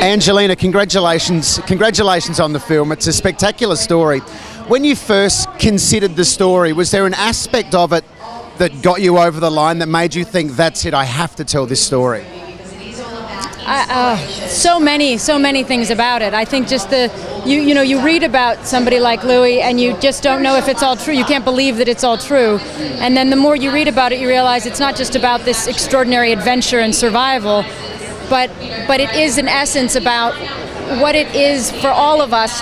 Angelina, congratulations on the film. It's a spectacular story. When you first considered the story, was there an aspect of it that got you over the line, that made you think, that's it, I have to tell this story? So many things about it. I think just you read about somebody like Louis and you just don't know if it's all true. You can't believe that it's all true. And then the more you read about it, you realize it's not just about this extraordinary adventure and survival, but it is in essence about what it is for all of us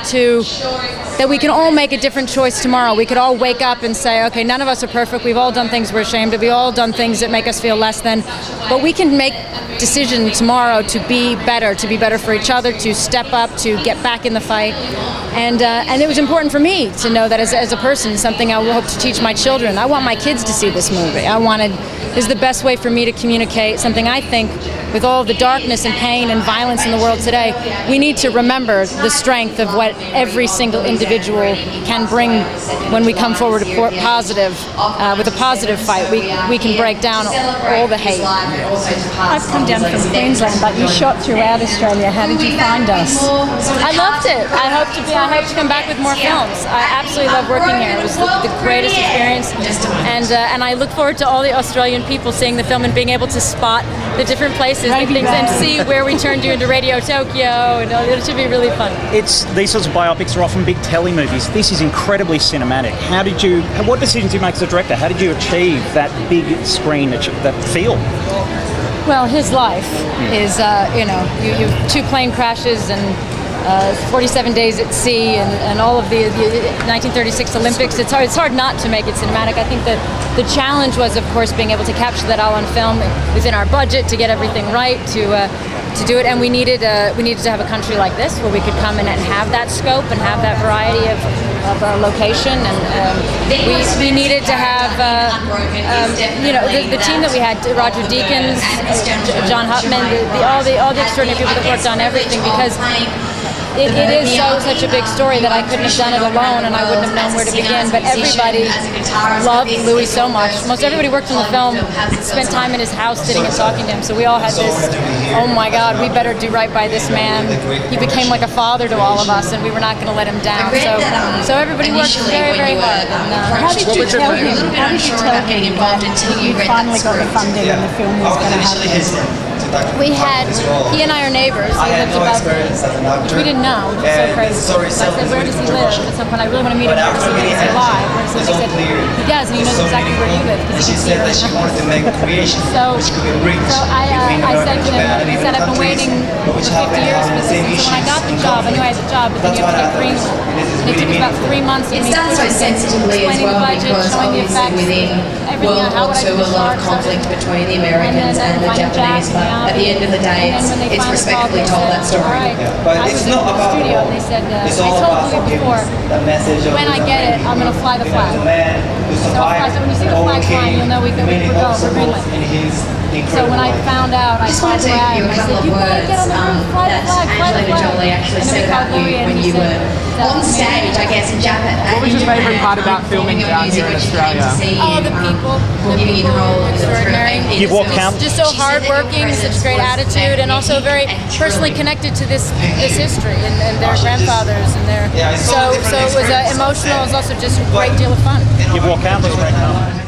that we can all make a different choice tomorrow. We could all wake up and say, okay, none of us are perfect. We've all done things we're ashamed of. We've all done things that make us feel less than. But we can make decision tomorrow to be better for each other, to step up, to get back in the fight. And it was important for me to know that as a person, something I will hope to teach my children. I want my kids to see this movie. This is the best way for me to communicate something I think, with all the darkness and pain and violence in the world today, we need to remember the strength of what every single individual can bring when we come forward with a positive fight. We can break down all the hate. I've come down from Queensland, but you shot throughout Australia. How did you find us? I loved it. I hope to come back with more films. I absolutely love working here. It was the greatest experience, and I look forward to all the Australian people seeing the film and being able to spot the different places and things and see where we turned you into Radio Tokyo, and it should be really fun. These sorts of biopics are often big telly movies. This is incredibly cinematic. What decisions did you make as a director? How did you achieve that big screen, that feel? Well, his life is, you two plane crashes and 47 days at sea and all of the 1936 Olympics. It's hard not to make it cinematic. I think that the challenge was, of course, being able to capture that all on film within our budget, to get everything right, to do it. And we needed to have a country like this where we could come in and have that scope and have that variety of location. And we needed to have the team that we had: Roger Deakins, John Hutman, all the extraordinary people that worked on everything, because it is such a big story that I couldn't have done it alone, and I wouldn't have known where to begin. But everybody loved Louis so much. Most everybody worked on the film spent time in his house sitting and talking to him. So we all had this, oh my God, we better do right by this man. He became like a father to all of us, and we were not going to let him down. So everybody worked very, very hard. And, how did you tell him that you finally got the funding and the film was going to happen? He and I are neighbors. He lives above me, which we didn't know, which is so crazy. So I said, where does he live? At some point, I really want to meet him. Where does he live? He's alive. And so they said, he does, and he knows exactly where you live, because he can see your house. So I said to him, he said, I've been waiting for 50 years for this. And so when I got the job, I knew I had the job, but then you have to get Greenland. And it took me about 3 months to meet explaining the budget, showing the effects, everything, how would I do the shots, conflict between the Americans and the Japanese, but at the end of the day, it's respectfully told that story. Right. I was in the studio and they said, I told Louis before, when I get it, I'm going to fly the flag. So when you see the flag flying, you'll know we're Greenland. So when I found out, I called Brad and I said, you gotta get on the roof, fly the flag, fly the flag. Angelina Jolie actually said about you when you were on stage, I guess, in Japan. What was your favourite part about filming down here in Australia? Oh, the people. Giving you the role of extraordinary. You've walked countless. Just so hardworking, such great attitude, and also very personally connected to this history and their grandfathers and their. So it was emotional. It was also just a great deal of fun. You've walked countless right now.